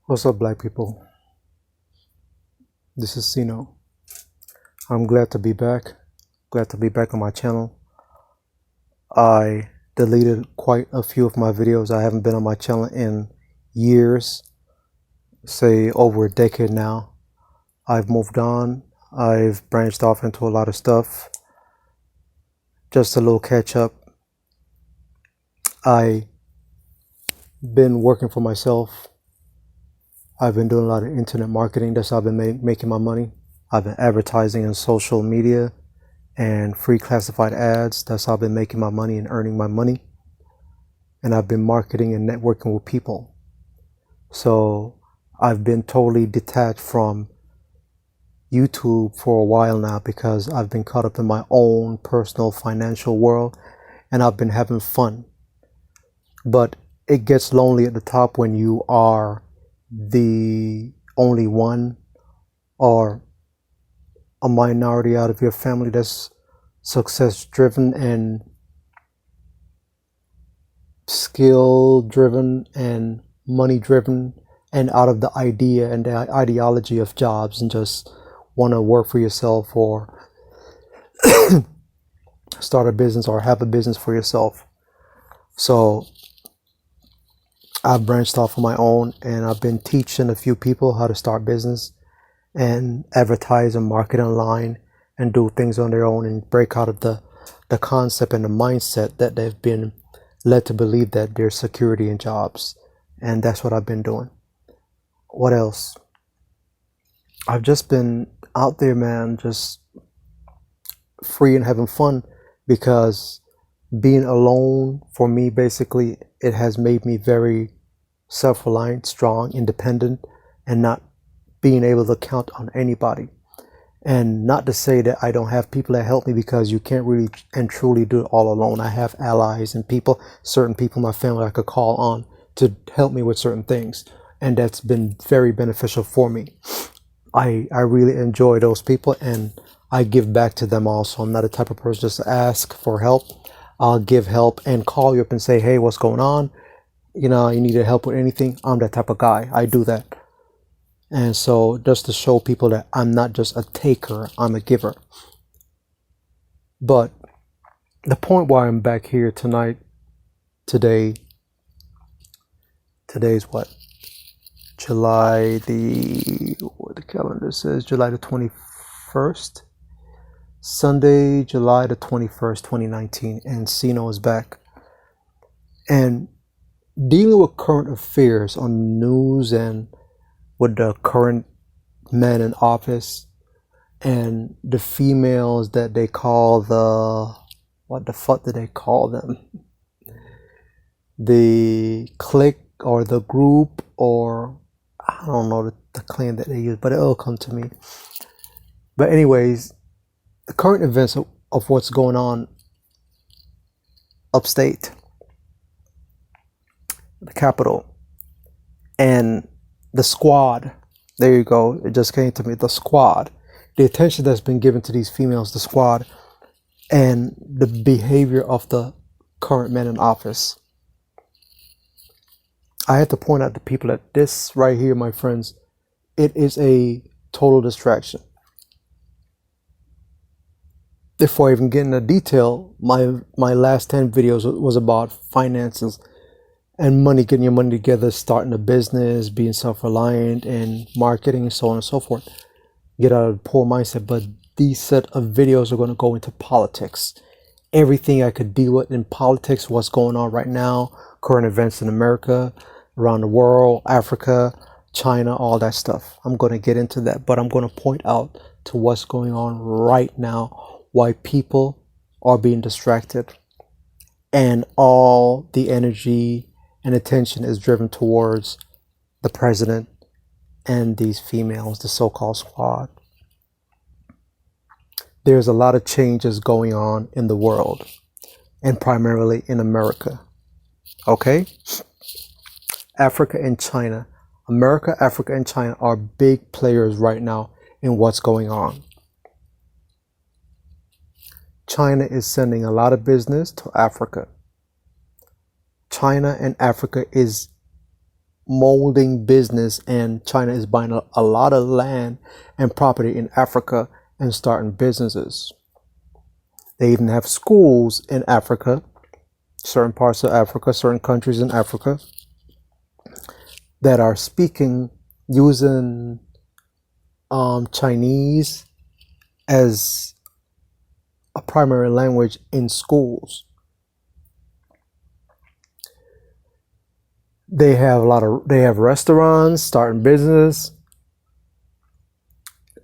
What's up, black people? This is Cno. I'm glad to be back. Glad to be back on my channel. I deleted quite a few of my videos. I haven't been on my channel in years, say over a decade now. I've moved on. I've branched off into a lot of stuff. Just a little catch up. I've been working for myself. I've been doing a lot of internet marketing. That's how I've been making my money. I've been advertising on social media and free classified ads. That's how I've been making my money and earning my money. And I've been marketing and networking with people. So I've been totally detached from YouTube for a while now because I've been caught up in my own personal financial world and I've been having fun. But it gets lonely at the top when you are the only one or a minority out of your family that's success driven and skill driven and money driven and out of the idea and the ideology of jobs and just want to work for yourself or start a business or have a business for yourself. So I've branched off on my own and I've been teaching a few people how to start business and advertise and market online and do things on their own and break out of the concept and the mindset that they've been led to believe that there's security in jobs. And that's what I've been doing. What else? I've just been out there, man, just free and having fun, because being alone for me, basically, it has made me very self-reliant, strong, independent, and not being able to count on anybody. And not to say that I don't have people that help me, because you can't really and truly do it all alone. I have allies and people, certain people in my family I could call on to help me with certain things. And that's been very beneficial for me. I really enjoy those people and I give back to them also. I'm not the type of person just to ask for help. I'll give help and call you up and say, hey, what's going on? You know, you need help with anything? I'm that type of guy. I do that. And so just to show people that I'm not just a taker, I'm a giver. But the point why I'm back here today's what? What the calendar says, July the 21st. Sunday, July the 21st, 2019. And Cno is back. And dealing with current affairs on the news and with the current men in office and the females that they call what the fuck do they call them? The clique or the group, or I don't know the claim that they use, but it'll come to me. But anyways, the current events of what's going on upstate, the capital, and the squad. There you go. It just came to me. The squad. The attention that's been given to these females, the squad, and the behavior of the current men in office. I had to point out to people that this right here, my friends, it is a total distraction. Before I even get into detail, my last 10 videos was about finances and money, getting your money together, starting a business, being self-reliant, and marketing, and so on and so forth. Get out of the poor mindset. But these set of videos are going to go into politics. Everything I could deal with in politics, what's going on right now, current events in America, around the world, Africa, China, all that stuff. I'm going to get into that, but I'm going to point out to what's going on right now, why people are being distracted, and all the energy and attention is driven towards the president and these females, the so-called squad. There's a lot of changes going on in the world, and primarily in America. Okay? Africa and China. America, Africa, and China are big players right now in what's going on. China is sending a lot of business to Africa. China and Africa is molding business, and China is buying a lot of land and property in Africa and starting businesses. They even have schools in Africa, certain parts of Africa, certain countries in Africa that are speaking using Chinese as a primary language in schools. They have restaurants, starting business,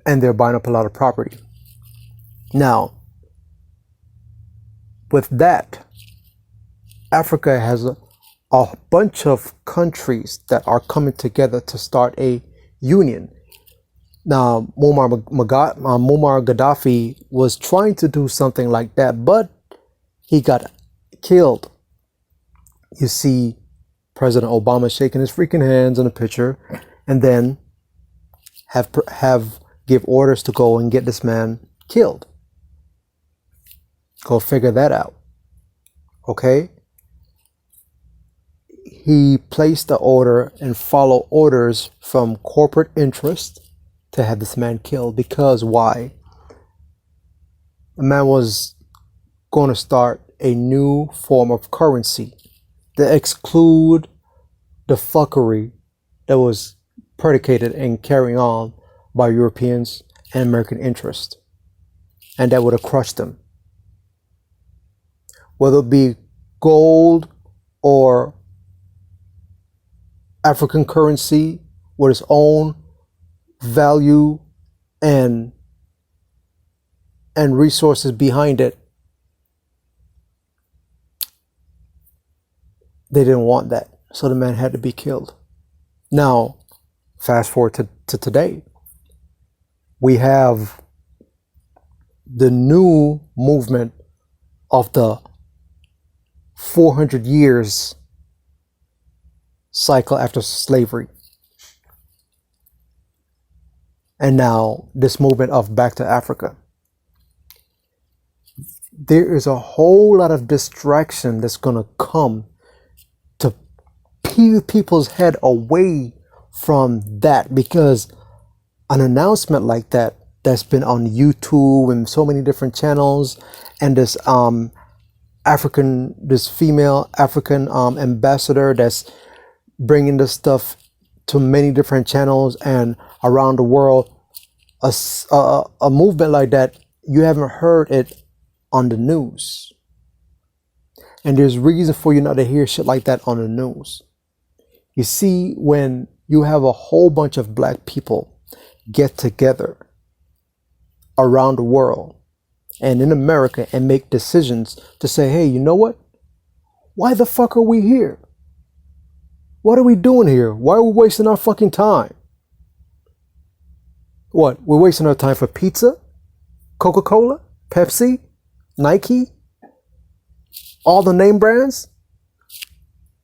and they're buying up a lot of property. Now, with that, Africa has a bunch of countries that are coming together to start a union. Now, Muammar Gaddafi was trying to do something like that, but he got killed. You see President Obama shaking his freaking hands in a picture, and then give orders to go and get this man killed. Go figure that out. Okay? He placed the order and followed orders from corporate interest to have this man killed. Because why? The man was going to start a new form of currency to exclude the fuckery that was predicated and carrying on by Europeans and American interest. And that would have crushed them. Whether it be gold or African currency with its own value and resources behind it, they didn't want that. So the man had to be killed. Now, fast forward to today. We have the new movement of the 400 years cycle after slavery. And now this movement of back to Africa. There is a whole lot of distraction that's going to come to peel people's head away from that, because an announcement like that that's been on YouTube and so many different channels, and this female African ambassador that's bringing this stuff to many different channels and around the world, a movement like that, you haven't heard it on the news. And there's reason for you not to hear shit like that on the news. You see, when you have a whole bunch of black people get together around the world and in America and make decisions to say, hey, you know what? Why the fuck are we here? What are we doing here? Why are we wasting our fucking time? What? We're wasting our time for pizza, Coca-Cola, Pepsi, Nike, all the name brands,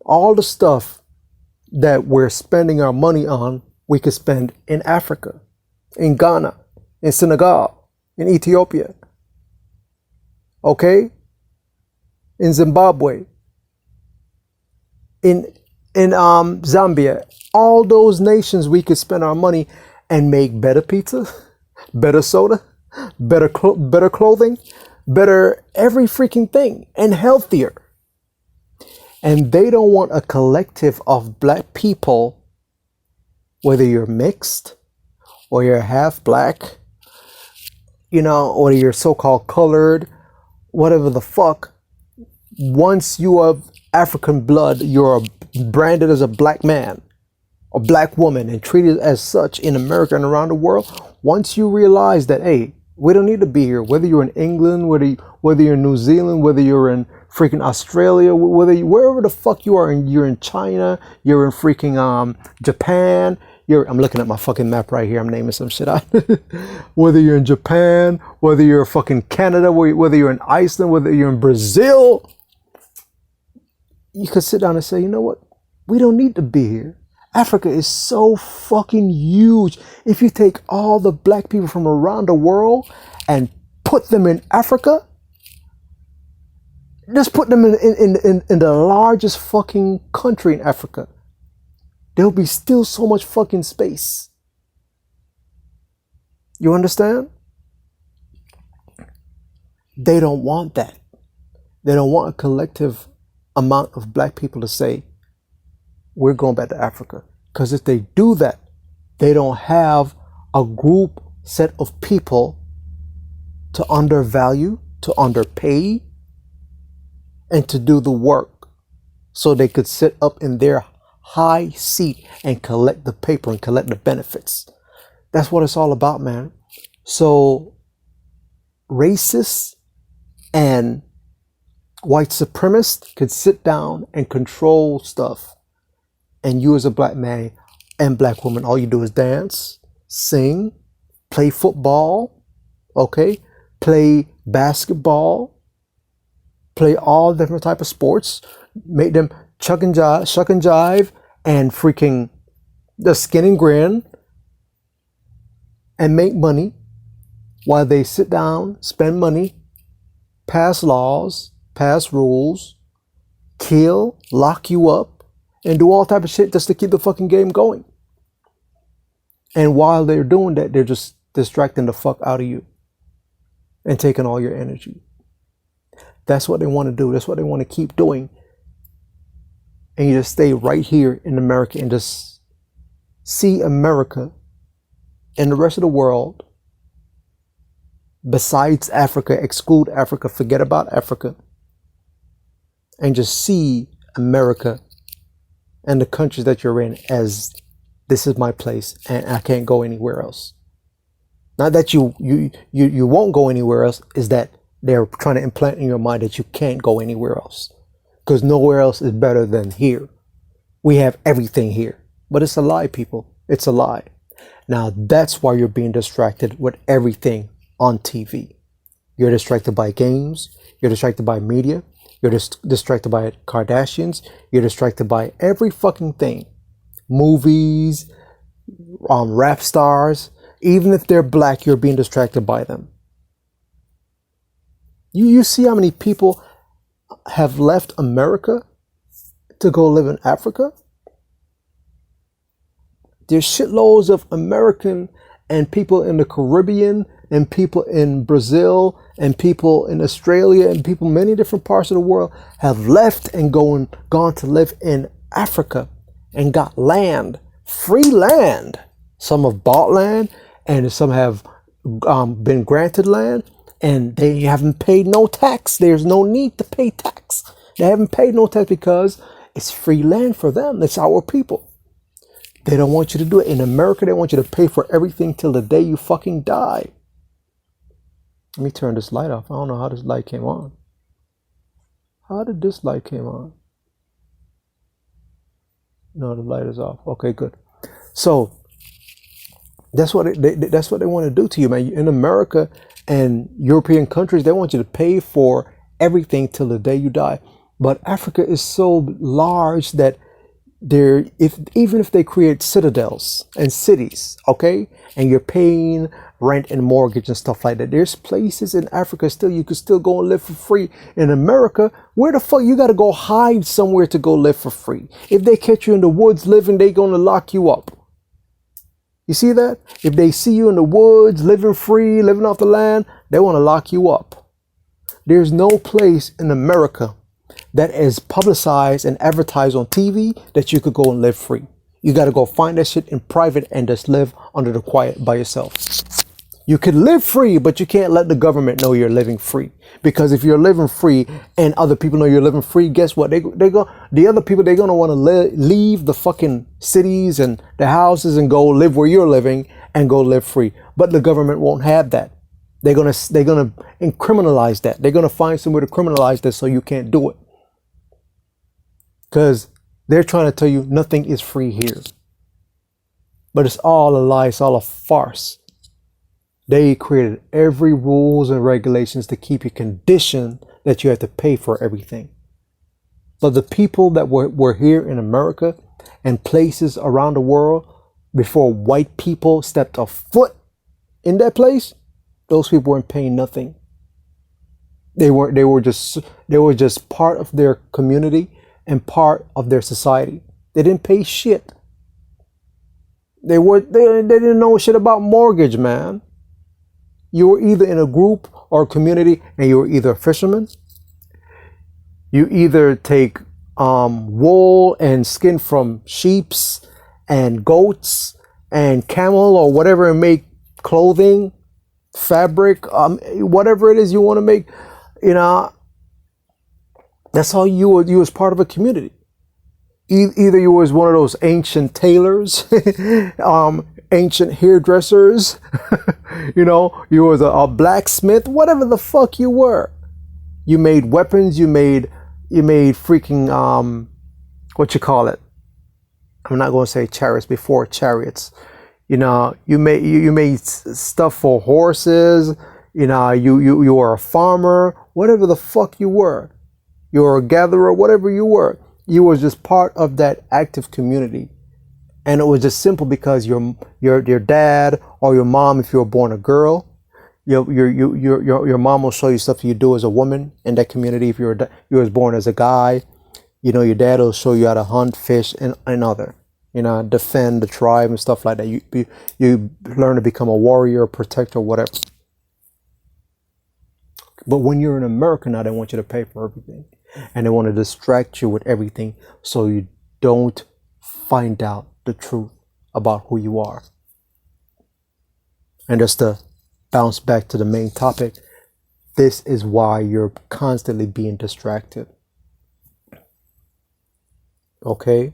all the stuff that we're spending our money on, we could spend in Africa, in Ghana, in Senegal, in Ethiopia, okay? In Zimbabwe, in Zambia, all those nations we could spend our money and make better pizza, better soda, better clothing, better every freaking thing, and healthier. And they don't want a collective of black people, whether you're mixed or you're half black, you know, or you're so-called colored, whatever the fuck. Once you have African blood, you're branded as a black man or black woman and treated as such in America and around the world. Once you realize that, hey, we don't need to be here, whether you're in England, whether you're in New Zealand, whether you're in freaking Australia, wherever the fuck you are, you're in China, you're in freaking Japan, I'm looking at my fucking map right here, I'm naming some shit out. Whether you're in Japan, whether you're fucking Canada, whether you're in Iceland, whether you're in Brazil, you could sit down and say, you know what? We don't need to be here. Africa is so fucking huge. If you take all the black people from around the world and put them in Africa, just put them in the largest fucking country in Africa. there'll be still so much fucking space. You understand? They don't want that. They don't want a collective amount of black people to say, we're going back to Africa. Because if they do that, they don't have a group set of people to undervalue, to underpay, and to do the work so they could sit up in their high seat and collect the paper and collect the benefits. That's what it's all about, man. So racists and white supremacists could sit down and control stuff. And you as a black man and black woman, all you do is dance, sing, play football, okay? Play basketball, play all different type of sports, make them shuck and jive, and freaking the skin and grin, and make money while they sit down, spend money, pass laws, pass rules, kill, lock you up, and do all type of shit just to keep the fucking game going. And while they're doing that, they're just distracting the fuck out of you and taking all your energy. That's what they want to do. That's what they want to keep doing. And you just stay right here in America and just see America and the rest of the world, besides Africa, exclude Africa, forget about Africa, and just see America and the countries that you're in as, this is my place and I can't go anywhere else. Not that you won't go anywhere else, is that they're trying to implant in your mind that you can't go anywhere else. Because nowhere else is better than here. We have everything here. But it's a lie, people. It's a lie. Now that's why you're being distracted with everything on TV. You're distracted by games. You're distracted by media. You're distracted by Kardashians. You're distracted by every fucking thing. Movies, rap stars. Even if they're black, you're being distracted by them. You see how many people have left America to go live in Africa? There's shitloads of American and people in the Caribbean and people in Brazil and people in Australia and people in many different parts of the world have left and gone to live in Africa and got land, free land. Some have bought land and some have been granted land, and they haven't paid no tax. There's no need to pay tax. They haven't paid no tax because it's free land for them. It's our people. They don't want you to do it. In America, they want you to pay for everything till the day you fucking die. Let me turn this light off. I don't know how this light came on. How did this light came on? No, the light is off. Okay, good. So that's what they want to do to you, man. In America and European countries, they want you to pay for everything till the day you die. But Africa is so large that even if they create citadels and cities, okay, and you're paying rent and mortgage and stuff like that, there's places in Africa still you could still go and live for free. In America, where the fuck you got to go hide somewhere to go live for free? If they catch you in the woods living, they gonna lock you up. You see that? If they see you in the woods living free, living off the land, they want to lock you up. There's no place in America that is publicized and advertised on TV that you could go and live free. You got to go find that shit in private and just live under the quiet by yourself. You can live free, but you can't let the government know you're living free. Because if you're living free and other people know you're living free, guess what? The other people, they're going to want to leave the fucking cities and the houses and go live where you're living and go live free. But the government won't have that. They're going to criminalize that. They're going to find somewhere to criminalize that so you can't do it. Because they're trying to tell you nothing is free here. But it's all a lie. It's all a farce. They created every rules and regulations to keep you conditioned that you have to pay for everything. But the people that were here in America and places around the world before white people stepped a foot in that place, those people weren't paying nothing. They were just part of their community and part of their society. They didn't pay shit. They didn't know shit about mortgage, man. You were either in a group or a community, and you were either a fisherman. You either take wool and skin from sheeps and goats and camel or whatever and make clothing, fabric, whatever it is you want to make. You know, that's how you was part of a community. Either you was one of those ancient tailors, ancient hairdressers, you know, you was a blacksmith, whatever the fuck you were. You made weapons, you made freaking, what you call it? I'm not going to say chariots before chariots. You know, you made stuff for horses, you know, you were a farmer, whatever the fuck you were. You were a gatherer, whatever you were. You were just part of that active community. And it was just simple because your dad or your mom, if you were born a girl, your mom will show you stuff you do as a woman in that community. If you was born as a guy, you know, your dad will show you how to hunt, fish, and other, you know, defend the tribe and stuff like that. You learn to become a warrior, protector, whatever. But when you're in America now, they want you to pay for everything. And they want to distract you with everything so you don't find out the truth about who you are. And just to bounce back to the main topic, this is why you're constantly being distracted. Okay?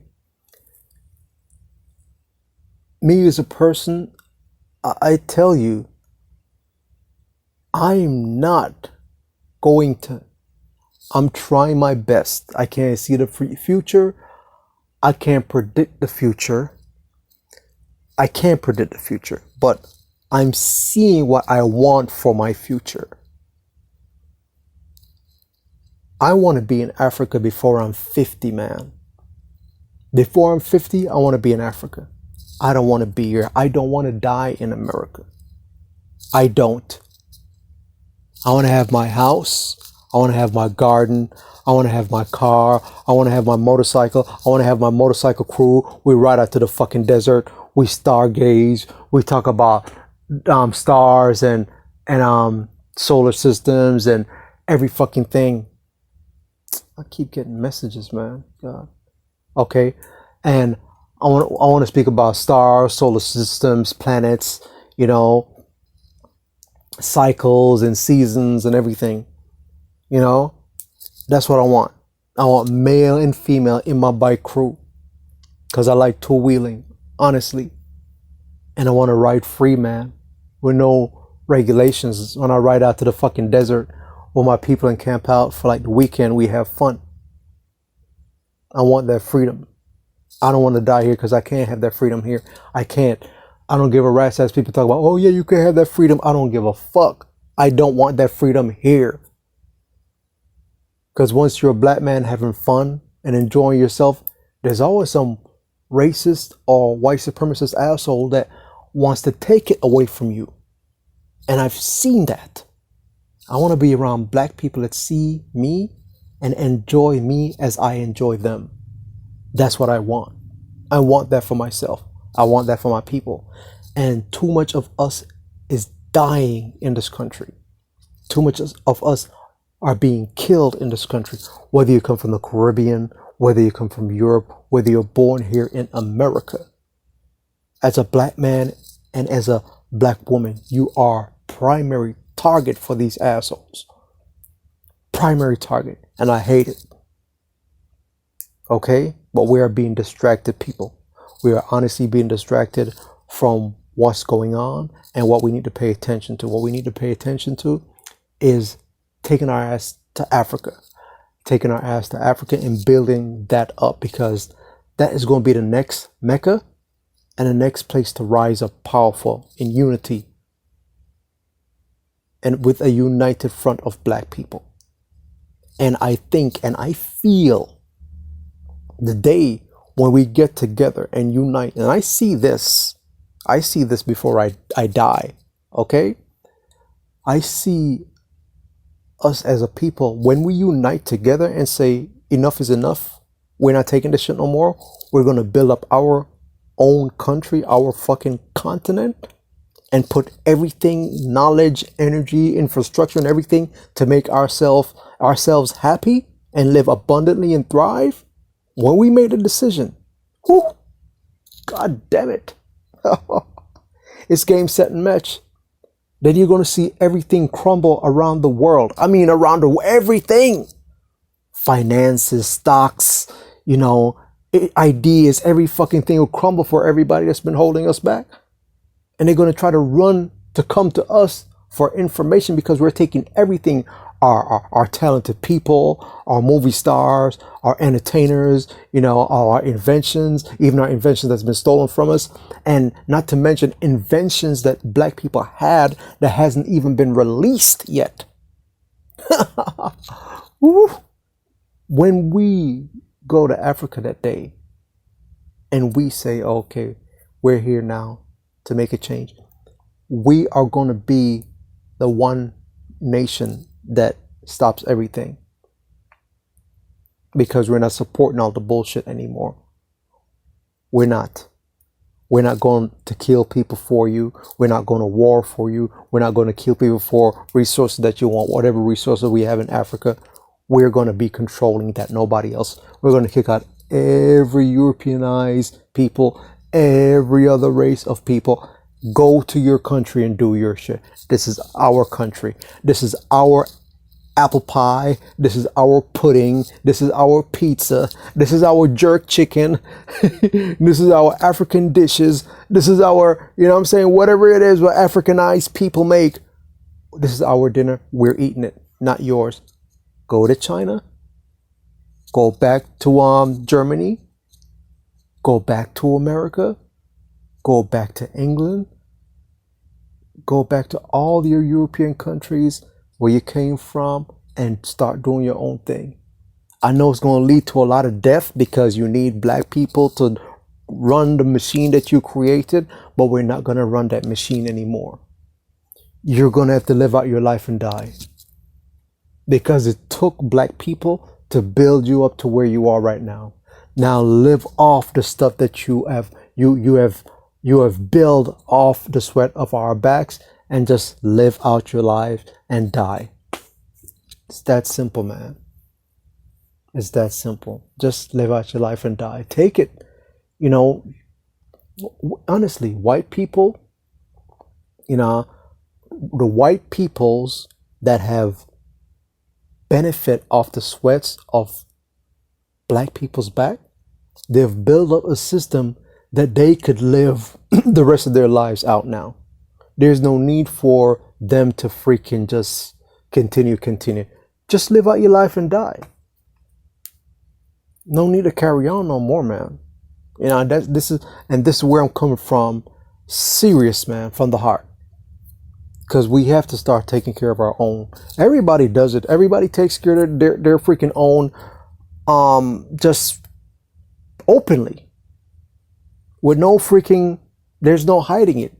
Me as a person, I tell you, I'm not going to. I'm trying my best. I can't see the future. I can't predict the future. I can't predict the future, but I'm seeing what I want for my future. I want to be in Africa before I'm 50, man. Before I'm 50, I want to be in Africa. I don't want to be here. I don't want to die in America. I don't. I want to have my house. I want to have my garden. I want to have my car. I want to have my motorcycle. I want to have my motorcycle crew. We ride out to the fucking desert. We stargaze. We talk about stars and solar systems and every fucking thing. I keep getting messages, man. God. Okay, and I want to speak about stars, solar systems, planets. You know, cycles and seasons and everything. You know, that's what I want. I want male and female in my bike crew because I like two-wheeling, honestly. And I want to ride free, man, with no regulations. When I ride out to the fucking desert with my people and camp out for like the weekend, we have fun. I want that freedom. I don't want to die here because I can't have that freedom here. I can't. I don't give a rat's ass. People talk about, oh yeah, you can have that freedom. I don't give a fuck. I don't want that freedom here. Because once you're a black man having fun and enjoying yourself, there's always some racist or white supremacist asshole that wants to take it away from you. And I've seen that. I want to be around black people that see me and enjoy me as I enjoy them. That's what I want. I want that for myself. I want that for my people. And too much of us is dying in this country. Too much of us are being killed in this country, whether you come from the Caribbean, whether you come from Europe, whether you're born here in America. As a black man and as a black woman, you are primary target for these assholes. Primary target, and I hate it. Okay, but we are being distracted, people. We are honestly being distracted from what's going on and what we need to pay attention to. What we need to pay attention to is taking our ass to Africa, and building that up, because that is going to be the next Mecca and the next place to rise up powerful in unity and with a united front of black people. And I think and I feel the day when we get together and unite, and I see this before I die, okay? I see us as a people, when we unite together and say enough is enough, we're not taking this shit no more, we're going to build up our own country, our fucking continent, and put everything, knowledge, energy, infrastructure, and everything to make ourselves happy and live abundantly and thrive. When we made a decision, whew, god damn it, it's game, set, and match. Then you're going to see everything crumble around the world. I mean, everything. Finances, stocks, ideas, every fucking thing will crumble for everybody that's been holding us back. And they're going to try to run to come to us for information because we're taking everything, our talented people, our movie stars, our entertainers, our inventions, even our inventions that's been stolen from us. And not to mention inventions that black people had that hasn't even been released yet. When we go to Africa that day and we say, okay, we're here now to make a change, we are going to be the one nation that stops everything, because we're not supporting all the bullshit anymore. We're not going to kill people for you. We're not going to war for you. We're not going to kill people for resources that you want, whatever resources we have in Africa. We're going to be controlling that, nobody else. We're going to kick out every Europeanized people, every other race of people. Go to your country and do your shit. This is our country. This is our apple pie. This is our pudding. This is our pizza. This is our jerk chicken. This is our African dishes. This is our, whatever it is what Africanized people make. This is our dinner. We're eating it, not yours. Go to China. Go back to Germany. Go back to America. Go back to England. Go back to all your European countries where you came from and start doing your own thing. I know it's going to lead to a lot of death because you need black people to run the machine that you created, but we're not going to run that machine anymore. You're going to have to live out your life and die, because it took black people to build you up to where you are right now. Now live off the stuff that you have built off the sweat of our backs, and just live out your life and die. It's that simple, man. It's that simple. Just live out your life and die. Take it. Honestly, white people, the white peoples that have benefit off the sweats of black people's back, they've built up a system that they could live the rest of their lives out now. There's no need for them to freaking just continue. Just live out your life and die. No need to carry on no more, man. This is where I'm coming from. Serious, man, from the heart. Because we have to start taking care of our own. Everybody does it. Everybody takes care of their freaking own, just openly. With no freaking, there's no hiding it.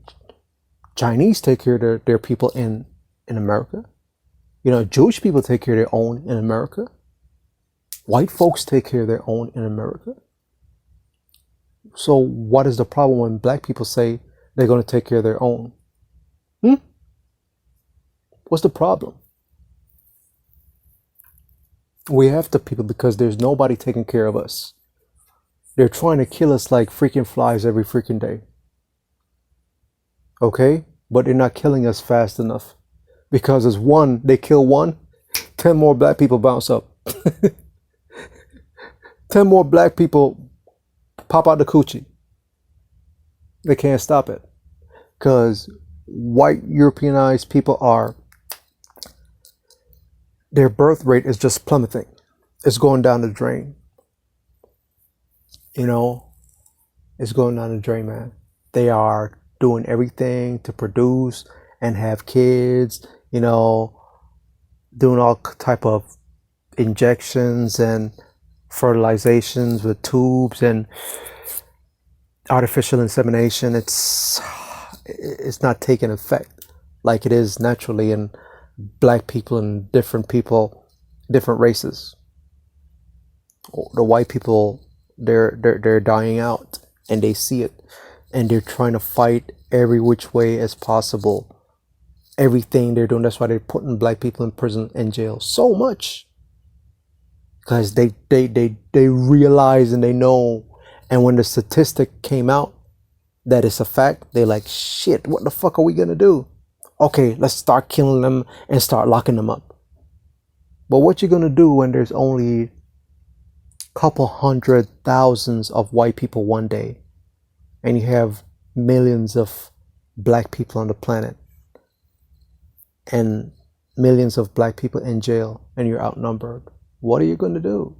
Chinese take care of their people in America. Jewish people take care of their own in America. White folks take care of their own in America. So what is the problem when black people say they're going to take care of their own? What's the problem? We have to, people, because there's nobody taking care of us. They're trying to kill us like freaking flies every freaking day. Okay? But they're not killing us fast enough. Because as they kill one, 10 more black people bounce up. 10 more black people pop out the coochie. They can't stop it. Because white Europeanized people their birth rate is just plummeting. It's going down the drain. It's going down the drain, man. They are doing everything to produce and have kids, doing all type of injections and fertilizations with tubes and artificial insemination. It's not taking effect like it is naturally in black people and different races. The white people, they're dying out. and they see it, and they're trying to fight every which way as possible. Everything they're doing. That's why they're putting black people in prison and jail so much, because they realize and they know. And when the statistic came out that it's a fact, they're like, shit, what the fuck are we gonna do? Okay, let's start killing them and start locking them up. But what you gonna do when there's only a couple hundred thousands of white people one day, and you have millions of black people on the planet, and millions of black people in jail, and you're outnumbered? What are you gonna do?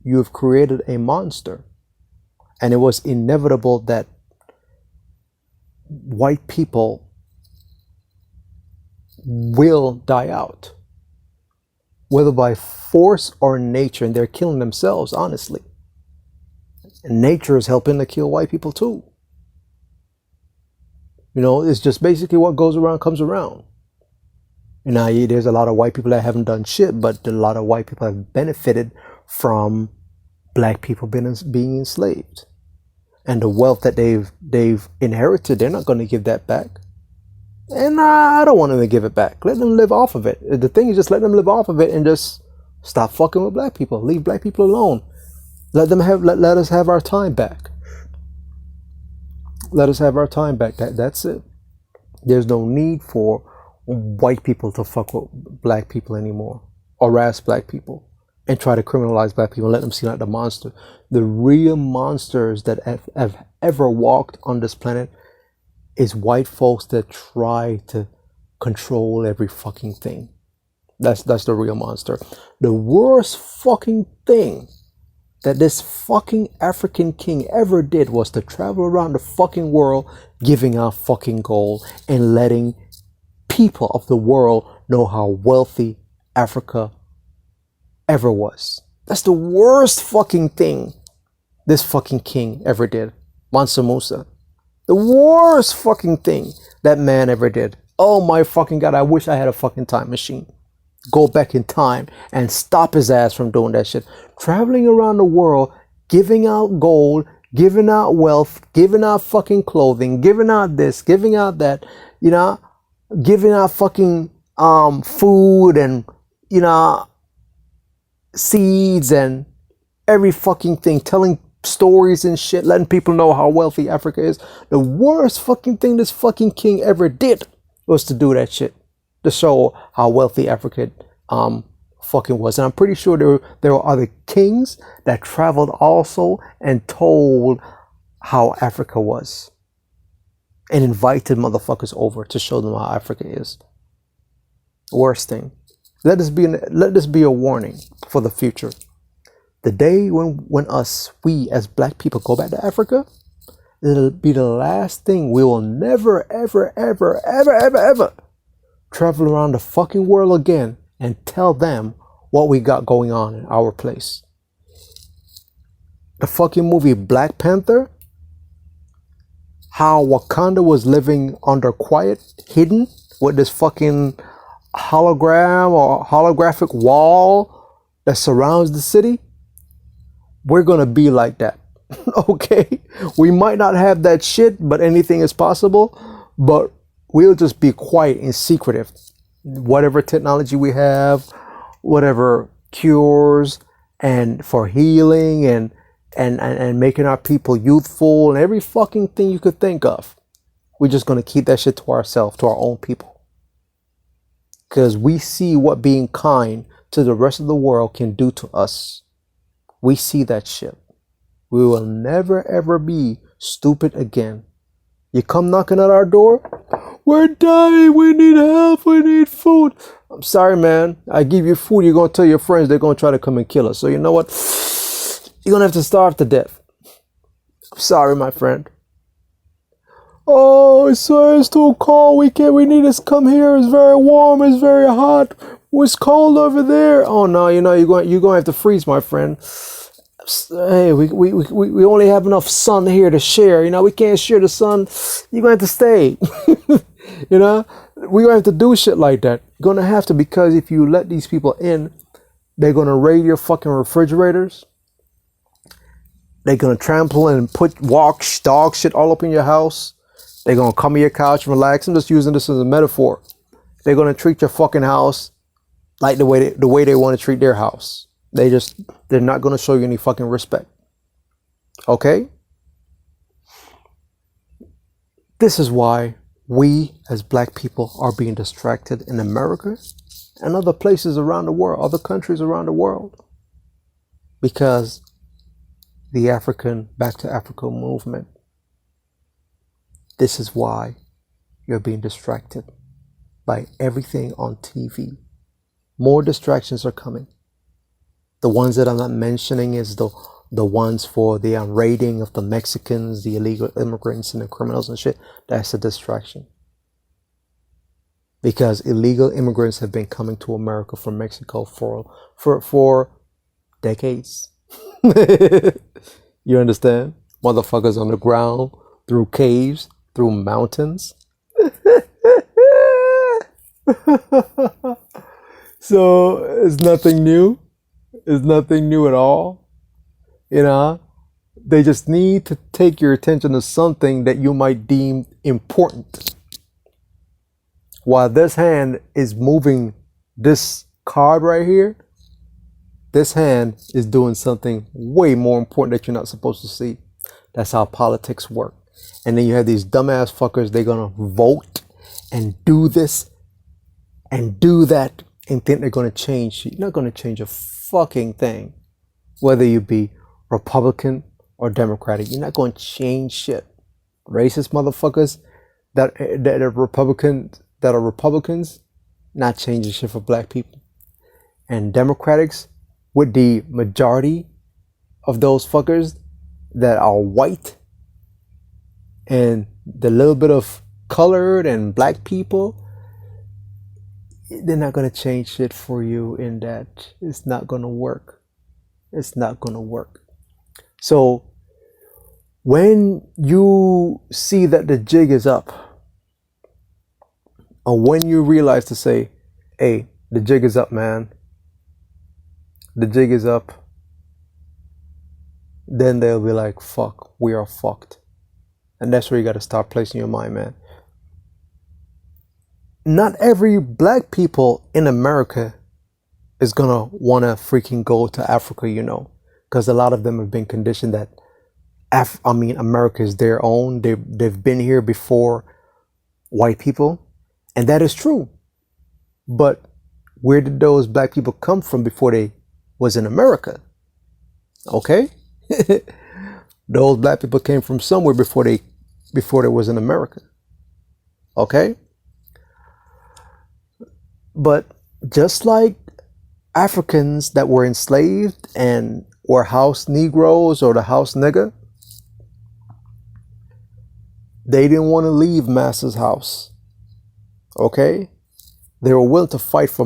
You have created a monster. And it was inevitable that white people will die out, whether by force or nature, and they're killing themselves, honestly. And nature is helping to kill white people too. You know, it's just basically what goes around comes around. You know, there's a lot of white people that haven't done shit, but a lot of white people have benefited from black people being enslaved. And the wealth that they've inherited, they're not going to give that back. And I don't want them to give it back. Let them live off of it. The thing is, just let them live off of it and just stop fucking with black people. Leave black people alone. Let us have our time back. Let us have our time back. That's it. There's no need for white people to fuck with black people anymore, or harass black people, and try to criminalize black people and let them see like the monster. The real monsters that have ever walked on this planet is white folks that try to control every fucking thing. That's the real monster. The worst fucking thing that this fucking African king ever did was to travel around the fucking world giving out fucking gold and letting people of the world know how wealthy Africa ever was. That's the worst fucking thing this fucking king ever did. Mansa Musa. The worst fucking thing that man ever did. Oh my fucking God, I wish I had a fucking time machine. Go back in time and stop his ass from doing that shit. Traveling around the world, giving out gold, giving out wealth, giving out fucking clothing, giving out this, giving out that, you know, giving out fucking food and, you know, seeds and every fucking thing, telling stories and shit, letting people know how wealthy Africa is. The worst fucking thing this fucking king ever did was to do that shit, to show how wealthy Africa fucking was. And I'm pretty sure there were other kings that traveled also and told how Africa was and invited motherfuckers over to show them how Africa is. Worst thing. Let this be a warning for the future. The day when we as black people go back to Africa, it'll be the last thing. We will never, ever, ever, ever, ever, ever travel around the fucking world again and tell them what we got going on in our place. The fucking movie Black Panther, how Wakanda was living under quiet, hidden, with this fucking hologram or holographic wall that surrounds the city. We're gonna be like that. Okay? We might not have that shit, but anything is possible. But we'll just be quiet and secretive. Whatever technology we have, whatever cures and for healing and making our people youthful and every fucking thing you could think of. We're just gonna keep that shit to ourselves, to our own people. Because we see what being kind to the rest of the world can do to us. We see that shit. We will never ever be stupid again. You come knocking at our door, we're dying, we need help, we need food. I'm sorry, man. I give you food, you're going to tell your friends they're going to try to come and kill us. So you know what? You're going to have to starve to death. I'm sorry, my friend. Oh, sir, it's too cold. We need to come here. It's very warm. It's very hot. It's cold over there. Oh no, you know you're going to have to freeze, my friend. Hey, we only have enough sun here to share. You know, we can't share the sun. You're going to have to stay. You know, we're going to have to do shit like that. You're going to have to, because if you let these people in, they're going to raid your fucking refrigerators. They're gonna trample and put dog shit all up in your house. They're gonna come to your couch and relax. I'm just using this as a metaphor. They're gonna treat your fucking house like the way they want to treat their house. They're not gonna show you any fucking respect. Okay? This is why we as black people are being distracted in America and other places around the world, other countries around the world. Because the Back to Africa movement. This is why you're being distracted by everything on TV. More distractions are coming. The ones that I'm not mentioning is the ones for the raiding of the Mexicans, the illegal immigrants and the criminals and shit. That's a distraction. Because illegal immigrants have been coming to America from Mexico for decades. You understand? Motherfuckers on the ground, through caves, through mountains. So it's nothing new. It's nothing new at all. You know, they just need to take your attention to something that you might deem important. While this hand is moving this card right here, this hand is doing something way more important that you're not supposed to see. That's how politics work. And then you have these dumbass fuckers, they're gonna vote and do this and do that and think they're gonna change. You're not gonna change a fucking thing. Whether you be Republican or Democratic, you're not gonna change shit. Racist motherfuckers that are Republicans, not changing shit for black people. And Democrats, with the majority of those fuckers that are white and the little bit of colored and black people, they're not going to change shit for you in that. It's not going to work. It's not going to work. So when you see that the jig is up, or when you realize to say, hey, the jig is up, man. The jig is up. Then they'll be like, fuck, we are fucked. And that's where you got to start placing your mind, man. Not every black people in America is going to want to freaking go to Africa, you know. Because a lot of them have been conditioned that, America is their own. They've been here before white people. And that is true. But where did those black people come from before they was in America? Okay? Those black people came from somewhere before they was in America. Okay? But just like Africans that were enslaved and were house Negroes or the house nigger, they didn't want to leave master's house. Okay? They were willing to fight for